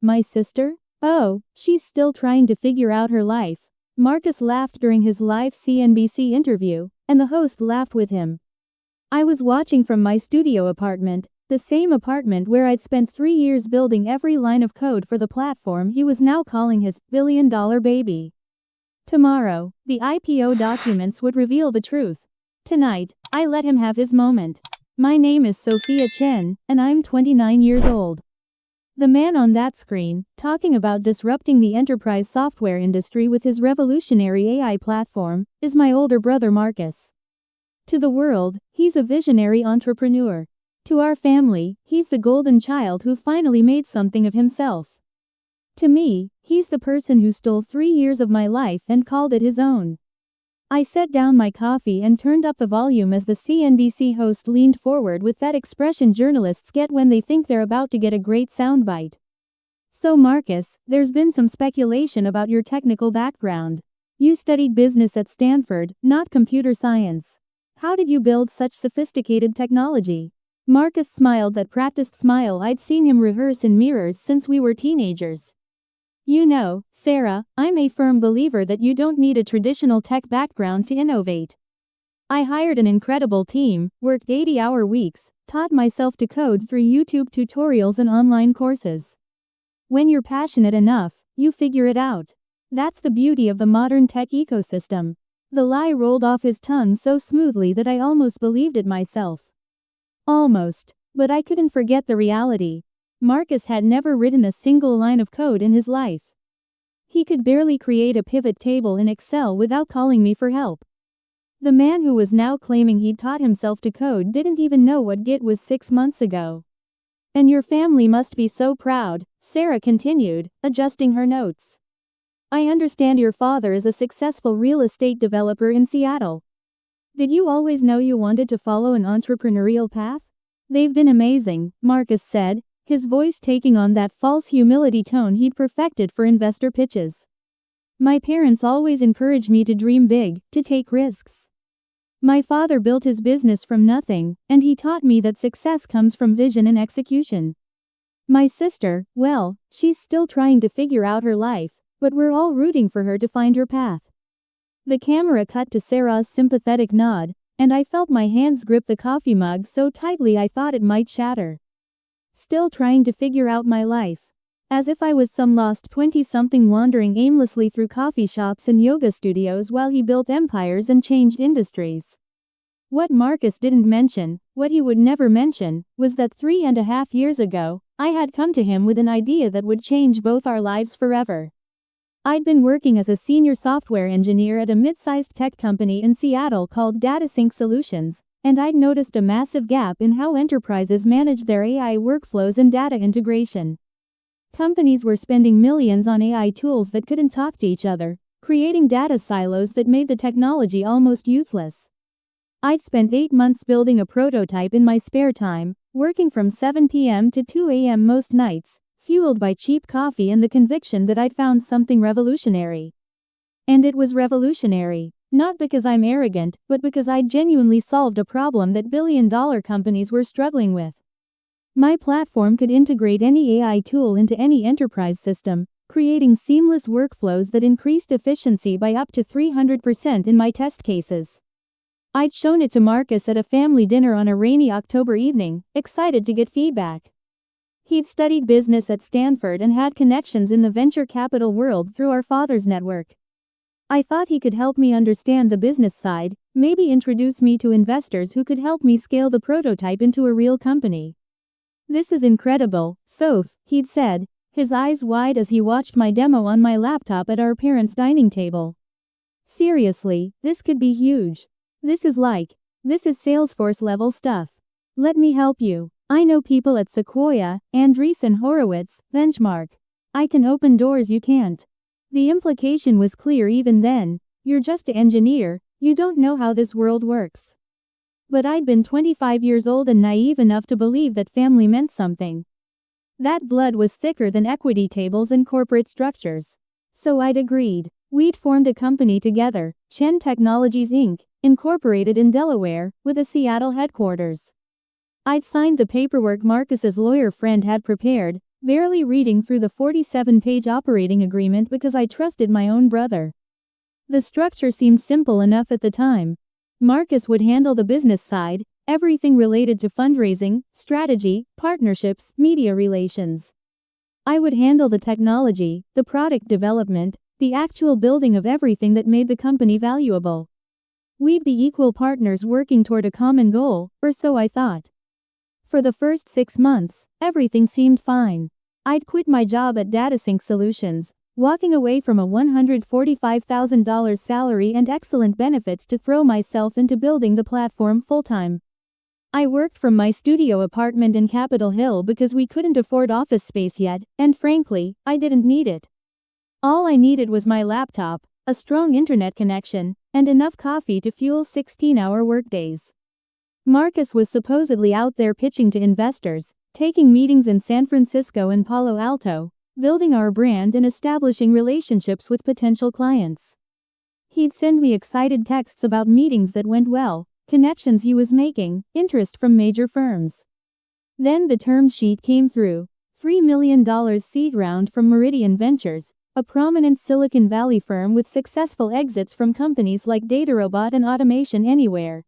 My sister? Oh, she's still trying to figure out her life. Marcus laughed during his live CNBC interview, and the host laughed with him. I was watching from my studio apartment, the same apartment where I'd spent 3 years building every line of code for the platform he was now calling his billion-dollar baby. Tomorrow, the IPO documents would reveal the truth. Tonight, I let him have his moment. My name is Sophia Chen, and I'm 29 years old. The man on that screen, talking about disrupting the enterprise software industry with his revolutionary AI platform, is my older brother Marcus. To the world, he's a visionary entrepreneur. To our family, he's the golden child who finally made something of himself. To me, he's the person who stole 3 years of my life and called it his own. I set down my coffee and turned up the volume as the CNBC host leaned forward with that expression journalists get when they think they're about to get a great soundbite. So Marcus, there's been some speculation about your technical background. You studied business at Stanford, not computer science. How did you build such sophisticated technology? Marcus smiled that practiced smile I'd seen him rehearse in mirrors since we were teenagers. You know, Sarah, I'm a firm believer that you don't need a traditional tech background to innovate. I hired an incredible team, worked 80-hour weeks, taught myself to code through YouTube tutorials and online courses. When you're passionate enough, you figure it out. That's the beauty of the modern tech ecosystem. The lie rolled off his tongue so smoothly that I almost believed it myself. Almost, but I couldn't forget the reality. Marcus had never written a single line of code in his life. He could barely create a pivot table in Excel without calling me for help. The man who was now claiming he'd taught himself to code didn't even know what Git was 6 months ago. And your family must be so proud, Sarah continued, adjusting her notes. I understand your father is a successful real estate developer in Seattle. Did you always know you wanted to follow an entrepreneurial path? They've been amazing, Marcus said, his voice taking on that false humility tone he'd perfected for investor pitches. My parents always encouraged me to dream big, to take risks. My father built his business from nothing, and he taught me that success comes from vision and execution. My sister, well, she's still trying to figure out her life, but we're all rooting for her to find her path. The camera cut to Sarah's sympathetic nod, and I felt my hands grip the coffee mug so tightly I thought it might shatter. Still trying to figure out my life. As if I was some lost 20-something wandering aimlessly through coffee shops and yoga studios while he built empires and changed industries. What Marcus didn't mention, what he would never mention, was that 3.5 years ago, I had come to him with an idea that would change both our lives forever. I'd been working as a senior software engineer at a mid-sized tech company in Seattle called DataSync Solutions, and I'd noticed a massive gap in how enterprises manage their AI workflows and data integration. Companies were spending millions on AI tools that couldn't talk to each other, creating data silos that made the technology almost useless. I'd spent 8 months building a prototype in my spare time, working from 7 p.m. to 2 a.m. most nights, fueled by cheap coffee and the conviction that I'd found something revolutionary. And it was revolutionary, not because I'm arrogant, but because I'd genuinely solved a problem that billion-dollar companies were struggling with. My platform could integrate any AI tool into any enterprise system, creating seamless workflows that increased efficiency by up to 300% in my test cases. I'd shown it to Marcus at a family dinner on a rainy October evening, excited to get feedback. He'd studied business at Stanford and had connections in the venture capital world through our father's network. I thought he could help me understand the business side, maybe introduce me to investors who could help me scale the prototype into a real company. This is incredible, Soph, he'd said, his eyes wide as he watched my demo on my laptop at our parents' dining table. Seriously, this could be huge. This is Salesforce level stuff. Let me help you. I know people at Sequoia, Andreessen Horowitz, Benchmark. I can open doors you can't. The implication was clear even then, you're just an engineer, you don't know how this world works. But I'd been 25 years old and naive enough to believe that family meant something. That blood was thicker than equity tables and corporate structures. So I'd agreed. We'd formed a company together, Chen Technologies Inc., incorporated in Delaware, with a Seattle headquarters. I'd signed the paperwork Marcus's lawyer friend had prepared, barely reading through the 47-page operating agreement because I trusted my own brother. The structure seemed simple enough at the time. Marcus would handle the business side, everything related to fundraising, strategy, partnerships, media relations. I would handle the technology, the product development, the actual building of everything that made the company valuable. We'd be equal partners working toward a common goal, or so I thought. For the first 6 months, everything seemed fine. I'd quit my job at DataSync Solutions, walking away from a $145,000 salary and excellent benefits to throw myself into building the platform full-time. I worked from my studio apartment in Capitol Hill because we couldn't afford office space yet, and frankly, I didn't need it. All I needed was my laptop, a strong internet connection, and enough coffee to fuel 16-hour workdays. Marcus was supposedly out there pitching to investors, taking meetings in San Francisco and Palo Alto, building our brand and establishing relationships with potential clients. He'd send me excited texts about meetings that went well, connections he was making, interest from major firms. Then the term sheet came through. $3 million seed round from Meridian Ventures, a prominent Silicon Valley firm with successful exits from companies like DataRobot and Automation Anywhere.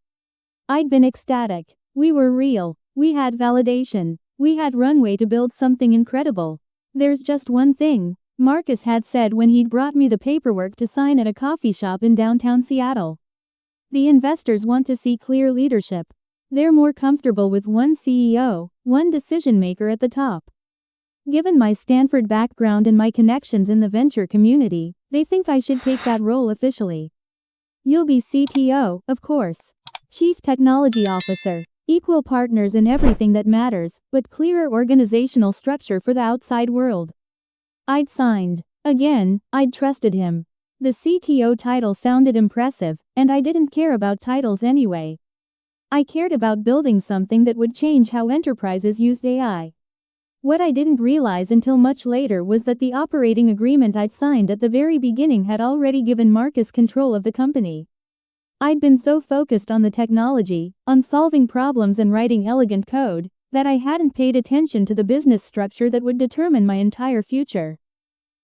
I'd been ecstatic. We were real. We had validation. We had runway to build something incredible. There's just one thing, Marcus had said when he'd brought me the paperwork to sign at a coffee shop in downtown Seattle. The investors want to see clear leadership. They're more comfortable with one CEO, one decision maker at the top. Given my Stanford background and my connections in the venture community, they think I should take that role officially. You'll be CTO, of course. Chief Technology Officer. Equal partners in everything that matters, but clearer organizational structure for the outside world. I'd signed. Again, I'd trusted him. The CTO title sounded impressive, and I didn't care about titles anyway. I cared about building something that would change how enterprises used AI. What I didn't realize until much later was that the operating agreement I'd signed at the very beginning had already given Marcus control of the company. I'd been so focused on the technology, on solving problems and writing elegant code, that I hadn't paid attention to the business structure that would determine my entire future.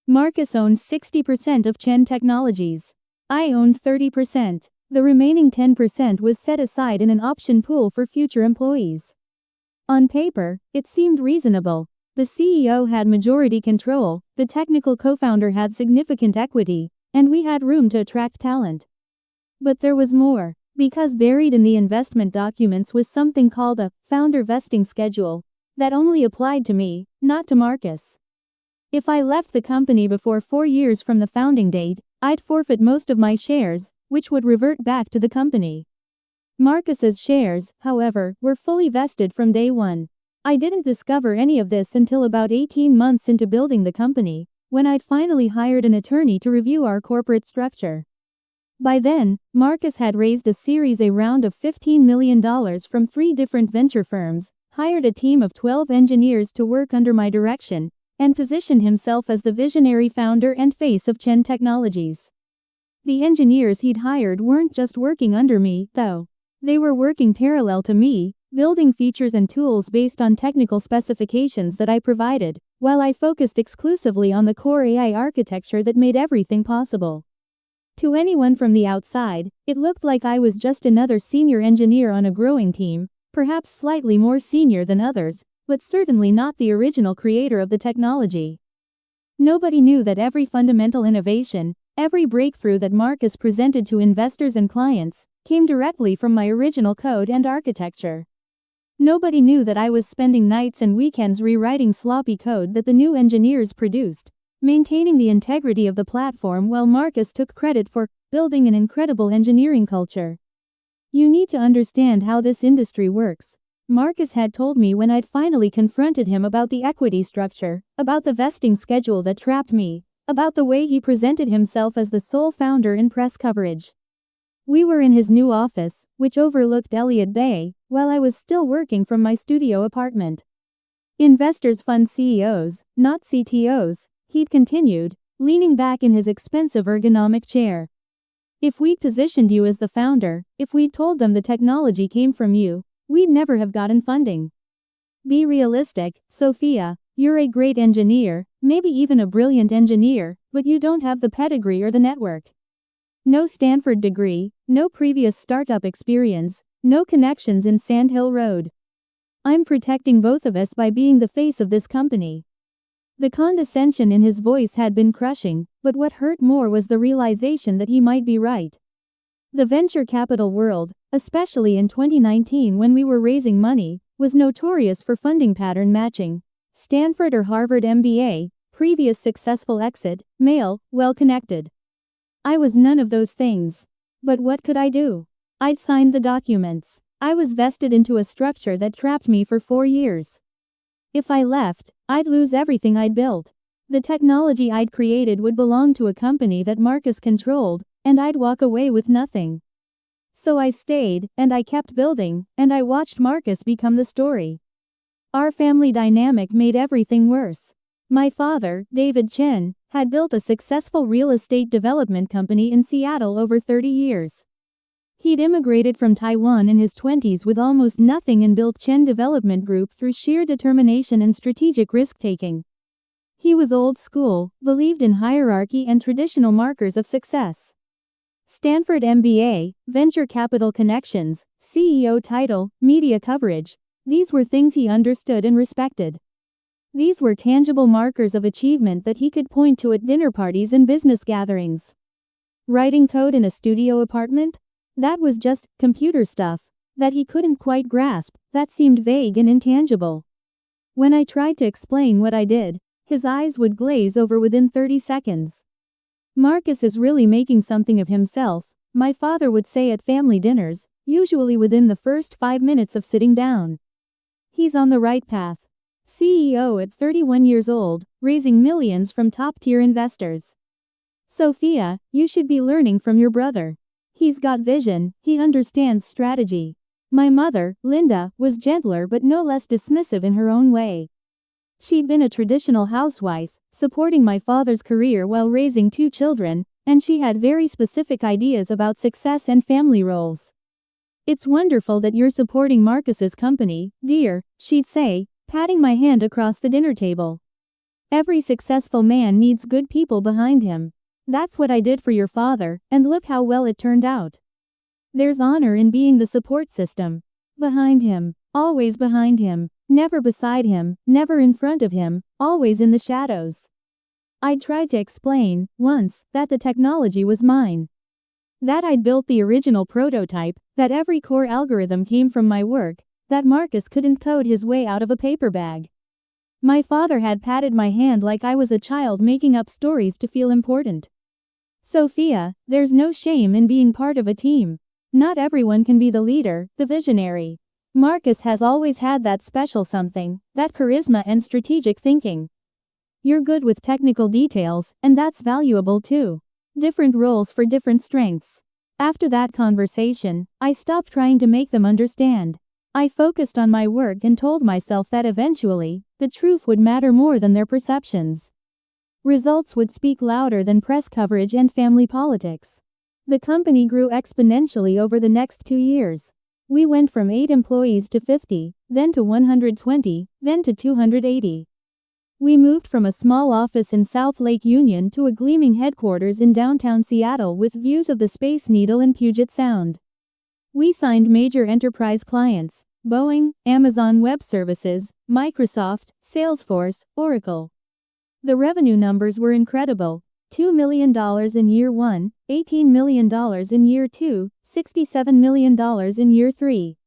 Marcus owned 60% of Chen Technologies. I owned 30%. The remaining 10% was set aside in an option pool for future employees. On paper, it seemed reasonable. The CEO had majority control, the technical co-founder had significant equity, and we had room to attract talent. But there was more, because buried in the investment documents was something called a founder vesting schedule that only applied to me, not to Marcus. If I left the company before 4 years from the founding date, I'd forfeit most of my shares, which would revert back to the company. Marcus's shares, however, were fully vested from day one. I didn't discover any of this until about 18 months into building the company, when I'd finally hired an attorney to review our corporate structure. By then, Marcus had raised a Series A round of $15 million from 3 different venture firms, hired a team of 12 engineers to work under my direction, and positioned himself as the visionary founder and face of Chen Technologies. The engineers he'd hired weren't just working under me, though. They were working parallel to me, building features and tools based on technical specifications that I provided, while I focused exclusively on the core AI architecture that made everything possible. To anyone from the outside, it looked like I was just another senior engineer on a growing team, perhaps slightly more senior than others, but certainly not the original creator of the technology. Nobody knew that every fundamental innovation, every breakthrough that Marcus presented to investors and clients, came directly from my original code and architecture. Nobody knew that I was spending nights and weekends rewriting sloppy code that the new engineers produced, maintaining the integrity of the platform while Marcus took credit for building an incredible engineering culture. You need to understand how this industry works. Marcus had told me when I'd finally confronted him about the equity structure, about the vesting schedule that trapped me, about the way he presented himself as the sole founder in press coverage. We were in his new office, which overlooked Elliott Bay, while I was still working from my studio apartment. Investors fund CEOs, not CTOs, he'd continued, leaning back in his expensive ergonomic chair. If we'd positioned you as the founder, if we'd told them the technology came from you, we'd never have gotten funding. Be realistic, Sophia. You're a great engineer, maybe even a brilliant engineer, but you don't have the pedigree or the network. No Stanford degree, no previous startup experience, no connections in Sand Hill Road. I'm protecting both of us by being the face of this company." The condescension in his voice had been crushing, but what hurt more was the realization that he might be right. The venture capital world, especially in 2019 when we were raising money, was notorious for funding pattern matching. Stanford or Harvard MBA, previous successful exit, male, well-connected. I was none of those things. But what could I do? I'd signed the documents. I was vested into a structure that trapped me for 4 years. If I left, I'd lose everything I'd built. The technology I'd created would belong to a company that Marcus controlled, and I'd walk away with nothing. So I stayed, and I kept building, and I watched Marcus become the story. Our family dynamic made everything worse. My father, David Chen, had built a successful real estate development company in Seattle over 30 years. He'd immigrated from Taiwan in his 20s with almost nothing and built Chen Development Group through sheer determination and strategic risk-taking. He was old school, believed in hierarchy and traditional markers of success. Stanford MBA, venture capital connections, CEO title, media coverage. These were things he understood and respected. These were tangible markers of achievement that he could point to at dinner parties and business gatherings. Writing code in a studio apartment? That was just computer stuff that he couldn't quite grasp, that seemed vague and intangible. When I tried to explain what I did, his eyes would glaze over within 30 seconds. "Marcus is really making something of himself," my father would say at family dinners, usually within the first 5 minutes of sitting down. "He's on the right path. CEO at 31 years old, raising millions from top-tier investors. Sophia, you should be learning from your brother. He's got vision, he understands strategy." My mother, Linda, was gentler but no less dismissive in her own way. She'd been a traditional housewife, supporting my father's career while raising 2 children, and she had very specific ideas about success and family roles. "It's wonderful that you're supporting Marcus's company, dear," she'd say, patting my hand across the dinner table. "Every successful man needs good people behind him. That's what I did for your father, and look how well it turned out. There's honor in being the support system. Behind him, always behind him, never beside him, never in front of him, always in the shadows." I tried to explain, once, that the technology was mine. That I'd built the original prototype, that every core algorithm came from my work, that Marcus couldn't code his way out of a paper bag. My father had patted my hand like I was a child making up stories to feel important. "Sophia, there's no shame in being part of a team. Not everyone can be the leader, the visionary. Marcus has always had that special something, that charisma and strategic thinking. You're good with technical details, and that's valuable too. Different roles for different strengths." After that conversation, I stopped trying to make them understand. I focused on my work and told myself that eventually, the truth would matter more than their perceptions. Results would speak louder than press coverage and family politics. The company grew exponentially over the next 2 years. We went from 8 employees to 50, then to 120, then to 280. We moved from a small office in South Lake Union to a gleaming headquarters in downtown Seattle with views of the Space Needle and Puget Sound. We signed major enterprise clients: Boeing, Amazon Web Services, Microsoft, Salesforce, Oracle. The revenue numbers were incredible. $2 million in year 1, $18 million in year 2, $67 million in year 3.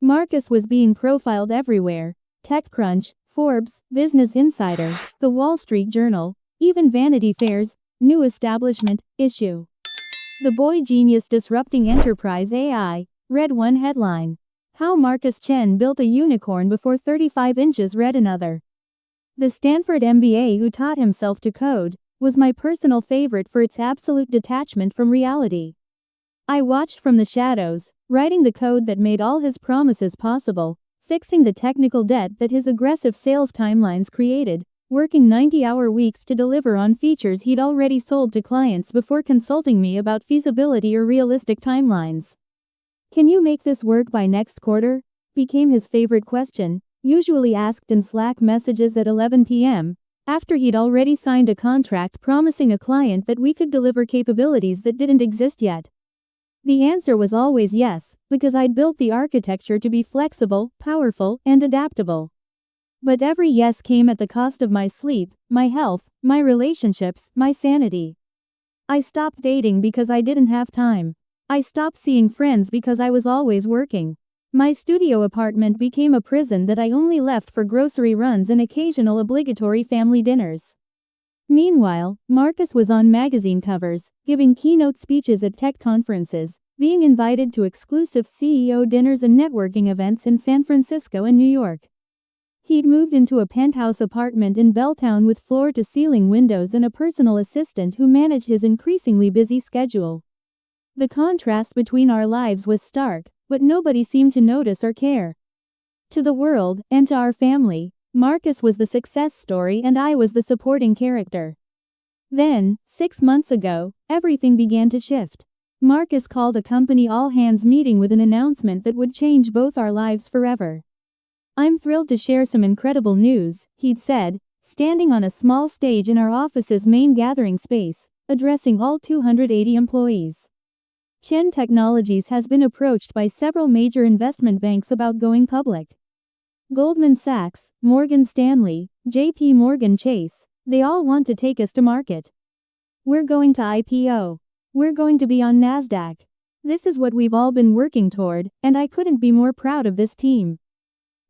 Marcus was being profiled everywhere: TechCrunch, Forbes, Business Insider, The Wall Street Journal, even Vanity Fair's New Establishment issue. "The boy genius disrupting enterprise AI," read one headline. "How Marcus Chen built a unicorn before 35 inches," read another. The Stanford MBA who taught himself to code was my personal favorite for its absolute detachment from reality. I watched from the shadows, writing the code that made all his promises possible, fixing the technical debt that his aggressive sales timelines created, working 90-hour weeks to deliver on features he'd already sold to clients before consulting me about feasibility or realistic timelines. "Can you make this work by next quarter?" became his favorite question, usually asked in Slack messages at 11 p.m., after he'd already signed a contract promising a client that we could deliver capabilities that didn't exist yet. The answer was always yes, because I'd built the architecture to be flexible, powerful, and adaptable. But every yes came at the cost of my sleep, my health, my relationships, my sanity. I stopped dating because I didn't have time. I stopped seeing friends because I was always working. My studio apartment became a prison that I only left for grocery runs and occasional obligatory family dinners. Meanwhile, Marcus was on magazine covers, giving keynote speeches at tech conferences, being invited to exclusive CEO dinners and networking events in San Francisco and New York. He'd moved into a penthouse apartment in Belltown with floor-to-ceiling windows and a personal assistant who managed his increasingly busy schedule. The contrast between our lives was stark, but nobody seemed to notice or care. To the world, and to our family, Marcus was the success story and I was the supporting character. Then, 6 months ago, everything began to shift. Marcus called a company all-hands meeting with an announcement that would change both our lives forever. "I'm thrilled to share some incredible news," he'd said, standing on a small stage in our office's main gathering space, addressing all 280 employees. Chen Technologies has been approached by several major investment banks about going public. Goldman Sachs, Morgan Stanley, JP Morgan Chase, they all want to take us to market. We're going to IPO. We're going to be on NASDAQ. This is what we've all been working toward, and I couldn't be more proud of this team."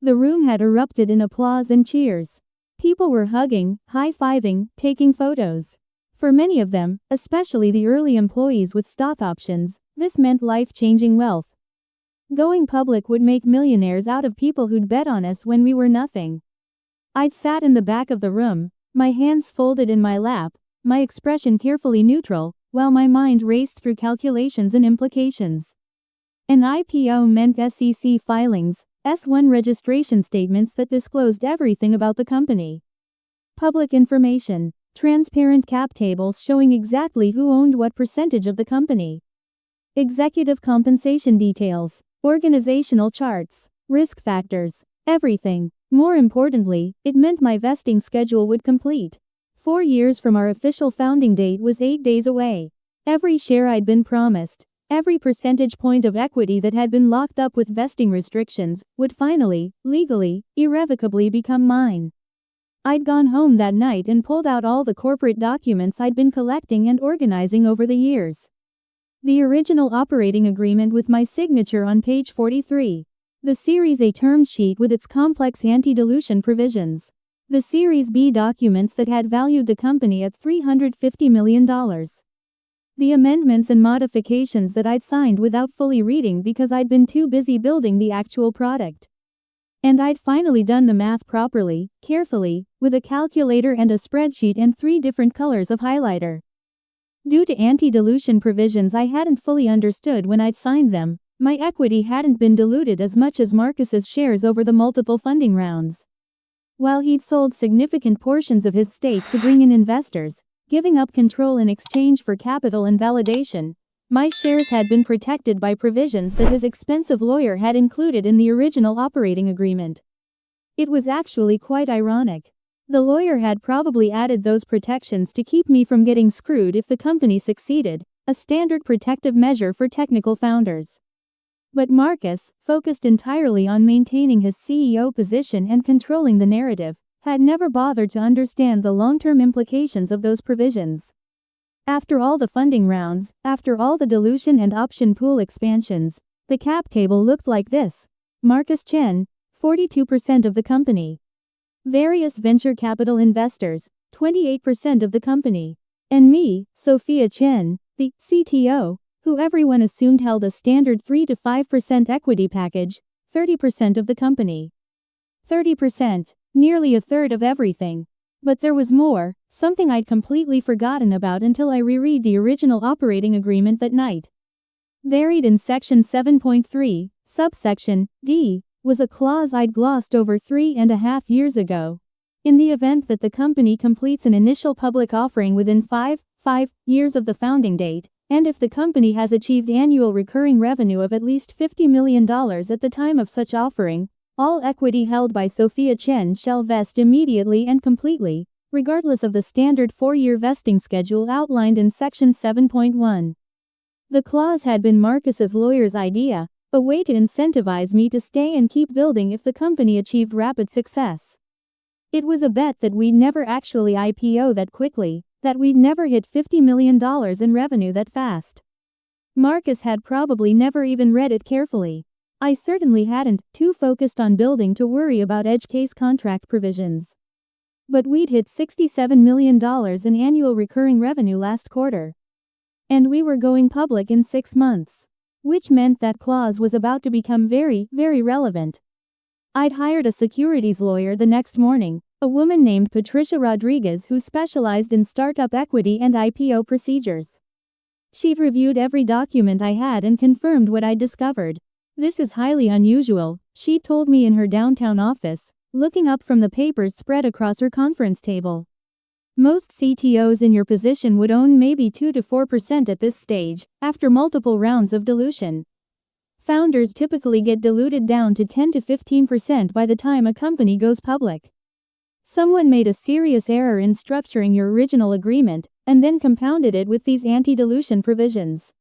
The room had erupted in applause and cheers. People were hugging, high-fiving, taking photos. For many of them, especially the early employees with stock options, this meant life-changing wealth. Going public would make millionaires out of people who'd bet on us when we were nothing. I'd sat in the back of the room, my hands folded in my lap, my expression carefully neutral, while my mind raced through calculations and implications. An IPO meant SEC filings, S-1 registration statements that disclosed everything about the company. Public information, transparent cap tables showing exactly who owned what percentage of the company. Executive compensation details, organizational charts, risk factors, everything. More importantly, it meant my vesting schedule would complete. 4 years from our official founding date was 8 days away. Every share I'd been promised, every percentage point of equity that had been locked up with vesting restrictions, would finally, legally, irrevocably become mine. I'd gone home that night and pulled out all the corporate documents I'd been collecting and organizing over the years. The original operating agreement with my signature on page 43. The Series A term sheet with its complex anti-dilution provisions. The Series B documents that had valued the company at $350 million. The amendments and modifications that I'd signed without fully reading because I'd been too busy building the actual product. And I'd finally done the math properly, carefully, with a calculator and a spreadsheet and 3 different colors of highlighter. Due to anti-dilution provisions I hadn't fully understood when I'd signed them, my equity hadn't been diluted as much as Marcus's shares over the multiple funding rounds. While he'd sold significant portions of his stake to bring in investors, giving up control in exchange for capital and validation, my shares had been protected by provisions that his expensive lawyer had included in the original operating agreement. It was actually quite ironic. The lawyer had probably added those protections to keep me from getting screwed if the company succeeded, a standard protective measure for technical founders. But Marcus, focused entirely on maintaining his CEO position and controlling the narrative, had never bothered to understand the long-term implications of those provisions. After all the funding rounds, after all the dilution and option pool expansions, the cap table looked like this. Marcus Chen, 42% of the company. Various venture capital investors, 28% of the company. And me, Sophia Chen, the CTO, who everyone assumed held a standard 3 to 5% equity package, 30% of the company. 30%, nearly a third of everything. But there was more, something I'd completely forgotten about until I reread the original operating agreement that night. Buried in section 7.3, subsection D, was a clause I'd glossed over 3.5 years ago. In the event that the company completes an initial public offering within 5 years of the founding date, and if the company has achieved annual recurring revenue of at least $50 million at the time of such offering, All equity held by Sophia Chen shall vest immediately and completely, regardless of the standard 4-year vesting schedule outlined in Section 7.1. The clause had been Marcus's lawyer's idea, a way to incentivize me to stay and keep building if the company achieved rapid success. It was a bet that we'd never actually IPO that quickly, that we'd never hit $50 million in revenue that fast. Marcus had probably never even read it carefully. I certainly hadn't, too focused on building to worry about edge case contract provisions. But we'd hit $67 million in annual recurring revenue last quarter. And we were going public in 6 months. Which meant that clause was about to become very, very relevant. I'd hired a securities lawyer the next morning, a woman named Patricia Rodriguez who specialized in startup equity and IPO procedures. She'd reviewed every document I had and confirmed what I'd discovered. This is highly unusual, she told me in her downtown office, looking up from the papers spread across her conference table. Most CTOs in your position would own maybe 2 to 4% at this stage, after multiple rounds of dilution. Founders typically get diluted down to 10 to 15% by the time a company goes public. Someone made a serious error in structuring your original agreement, and then compounded it with these anti-dilution provisions.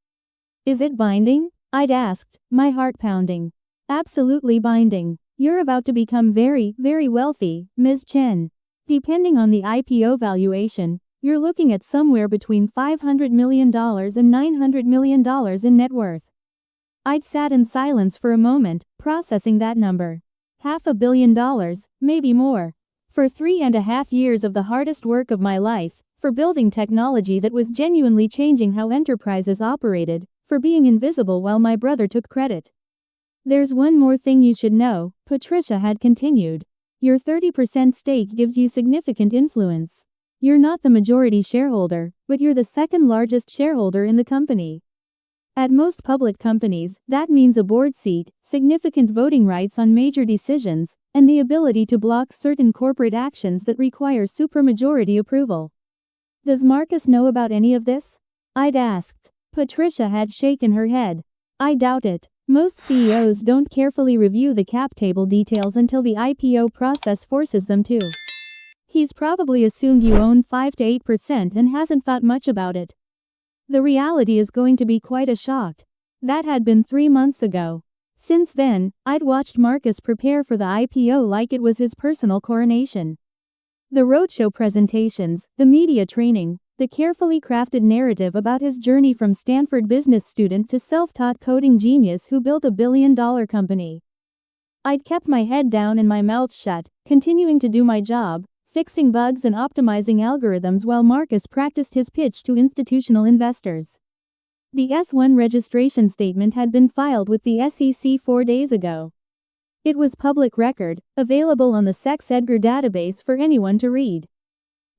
Is it binding? I'd asked, my heart pounding. Absolutely binding. You're about to become very, very wealthy, Ms. Chen. Depending on the IPO valuation, you're looking at somewhere between $500 million and $900 million in net worth. I'd sat in silence for a moment, processing that number. $500 million, maybe more. For 3.5 years of the hardest work of my life, for building technology that was genuinely changing how enterprises operated, for being invisible while my brother took credit. There's one more thing you should know, Patricia had continued. Your 30% stake gives you significant influence. You're not the majority shareholder, but you're the second largest shareholder in the company. At most public companies, that means a board seat, significant voting rights on major decisions, and the ability to block certain corporate actions that require supermajority approval. Does Marcus know about any of this? I'd asked. Patricia had shaken her head. I doubt it. Most CEOs don't carefully review the cap table details until the IPO process forces them to. He's probably assumed you own 5 to 8% and hasn't thought much about it. The reality is going to be quite a shock. That had been 3 months ago. Since then, I'd watched Marcus prepare for the IPO like it was his personal coronation. The roadshow presentations, the media training, the carefully crafted narrative about his journey from Stanford business student to self-taught coding genius who built a billion-dollar company. I'd kept my head down and my mouth shut, continuing to do my job, fixing bugs and optimizing algorithms while Marcus practiced his pitch to institutional investors. The S-1 registration statement had been filed with the SEC 4 days ago. It was public record, available on the SEC's EDGAR database for anyone to read.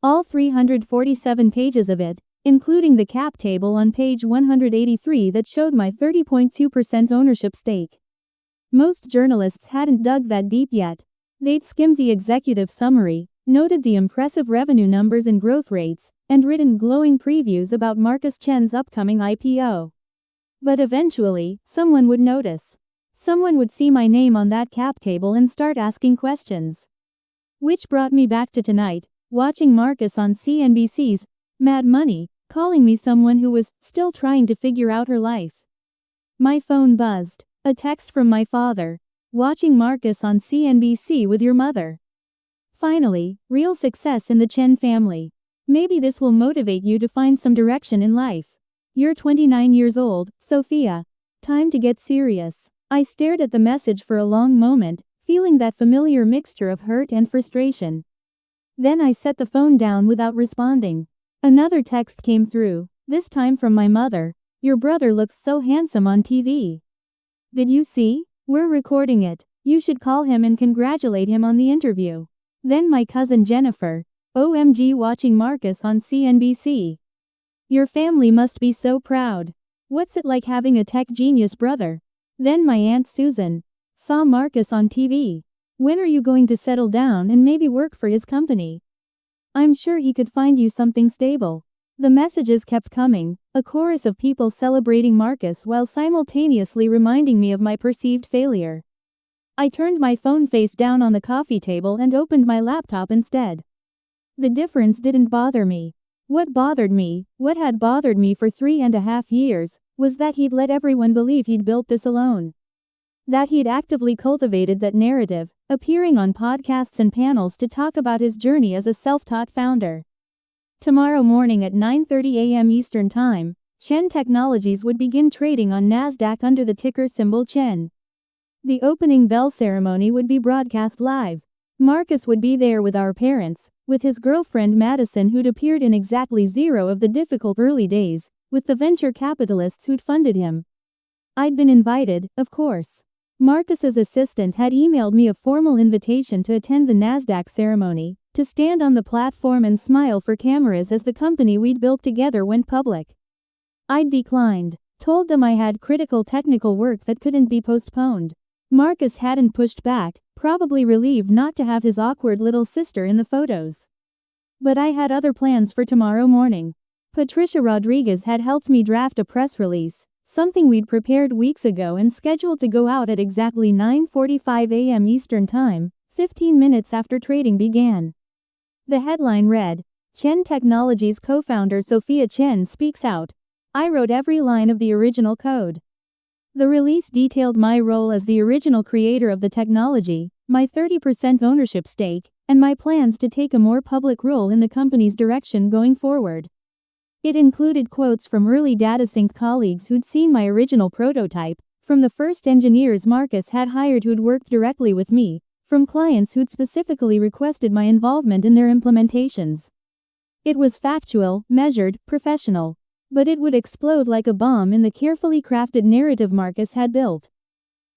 All 347 pages of it, including the cap table on page 183 that showed my 30.2% ownership stake. Most journalists hadn't dug that deep yet. They'd skimmed the executive summary, noted the impressive revenue numbers and growth rates, and written glowing previews about Marcus Chen's upcoming IPO. But eventually, someone would notice. Someone would see my name on that cap table and start asking questions. Which brought me back to tonight, watching Marcus on CNBC's Mad Money, calling me someone who was still trying to figure out her life. My phone buzzed. A text from my father. Watching Marcus on CNBC with your mother. Finally, real success in the Chen family. Maybe this will motivate you to find some direction in life. You're 29 years old, Sophia. Time to get serious. I stared at the message for a long moment, feeling that familiar mixture of hurt and frustration. Then I set the phone down without responding. Another text came through, this time from my mother. Your brother looks so handsome on TV. Did you see? We're recording it. You should call him and congratulate him on the interview. Then my cousin Jennifer. OMG, watching Marcus on CNBC. Your family must be so proud. What's it like having a tech genius brother? Then my Aunt Susan. Saw Marcus on TV. When are you going to settle down and maybe work for his company? I'm sure he could find you something stable. The messages kept coming, a chorus of people celebrating Marcus while simultaneously reminding me of my perceived failure. I turned my phone face down on the coffee table and opened my laptop instead. The difference didn't bother me. What bothered me, what had bothered me for 3.5 years, was that he'd let everyone believe he'd built this alone. That he'd actively cultivated that narrative, appearing on podcasts and panels to talk about his journey as a self-taught founder. Tomorrow morning at 9:30 a.m. Eastern Time, Chen Technologies would begin trading on Nasdaq under the ticker symbol CHEN. The opening bell ceremony would be broadcast live. Marcus would be there with our parents, with his girlfriend Madison, who'd appeared in exactly 0 of the difficult early days, with the venture capitalists who'd funded him. I'd been invited, of course. Marcus's assistant had emailed me a formal invitation to attend the Nasdaq ceremony, to stand on the platform and smile for cameras as the company we'd built together went public. I'd declined, told them I had critical technical work that couldn't be postponed. Marcus hadn't pushed back, probably relieved not to have his awkward little sister in the photos. But I had other plans for tomorrow morning. Patricia Rodriguez had helped me draft a press release, something we'd prepared weeks ago and scheduled to go out at exactly 9:45 a.m. Eastern Time, 15 minutes after trading began. The headline read, "Chen Technologies co-founder Sophia Chen speaks out. I wrote every line of the original code." The release detailed my role as the original creator of the technology, my 30% ownership stake, and my plans to take a more public role in the company's direction going forward. It included quotes from early DataSync colleagues who'd seen my original prototype, from the first engineers Marcus had hired who'd worked directly with me, from clients who'd specifically requested my involvement in their implementations. It was factual, measured, professional. But it would explode like a bomb in the carefully crafted narrative Marcus had built.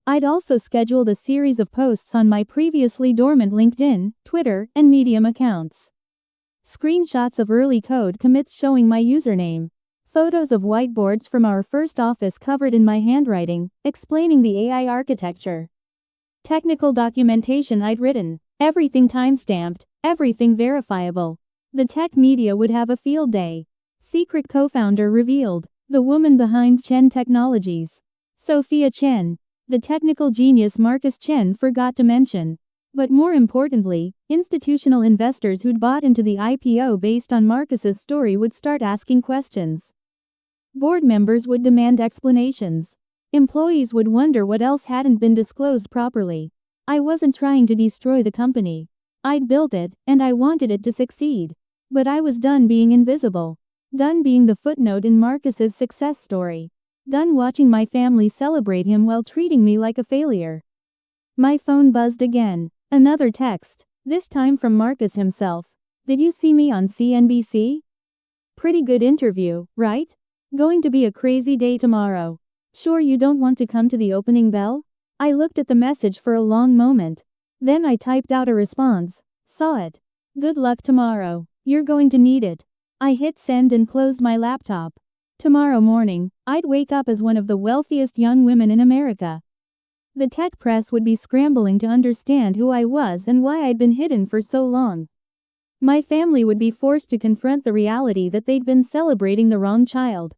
I'd also scheduled a series of posts on my previously dormant LinkedIn, Twitter, and Medium accounts. Screenshots of early code commits showing my username. Photos of whiteboards from our first office covered in my handwriting, explaining the AI architecture. Technical documentation I'd written. Everything timestamped, everything verifiable. The tech media would have a field day. Secret co-founder revealed. The woman behind Chen Technologies. Sophia Chen. The technical genius Marcus Chen forgot to mention. But more importantly, institutional investors who'd bought into the IPO based on Marcus's story would start asking questions. Board members would demand explanations. Employees would wonder what else hadn't been disclosed properly. I wasn't trying to destroy the company. I'd built it, and I wanted it to succeed. But I was done being invisible. Done being the footnote in Marcus's success story. Done watching my family celebrate him while treating me like a failure. My phone buzzed again. Another text, this time from Marcus himself. "Did you see me on CNBC? Pretty good interview, right? Going to be a crazy day tomorrow. Sure you don't want to come to the opening bell?" I looked at the message for a long moment. Then I typed out a response. "Saw it. Good luck tomorrow. You're going to need it." I hit send and closed my laptop. Tomorrow morning, I'd wake up as one of the wealthiest young women in America. The tech press would be scrambling to understand who I was and why I'd been hidden for so long. My family would be forced to confront the reality that they'd been celebrating the wrong child.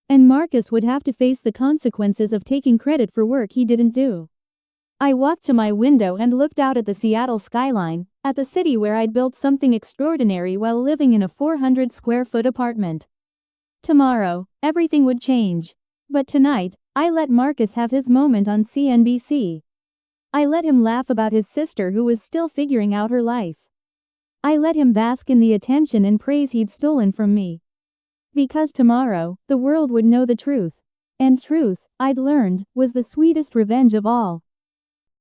And Marcus would have to face the consequences of taking credit for work he didn't do. I walked to my window and looked out at the Seattle skyline, at the city where I'd built something extraordinary while living in a 400-square-foot apartment. Tomorrow, everything would change. But tonight, I let Marcus have his moment on CNBC. I let him laugh about his sister who was still figuring out her life. I let him bask in the attention and praise he'd stolen from me. Because tomorrow, the world would know the truth. And truth, I'd learned, was the sweetest revenge of all.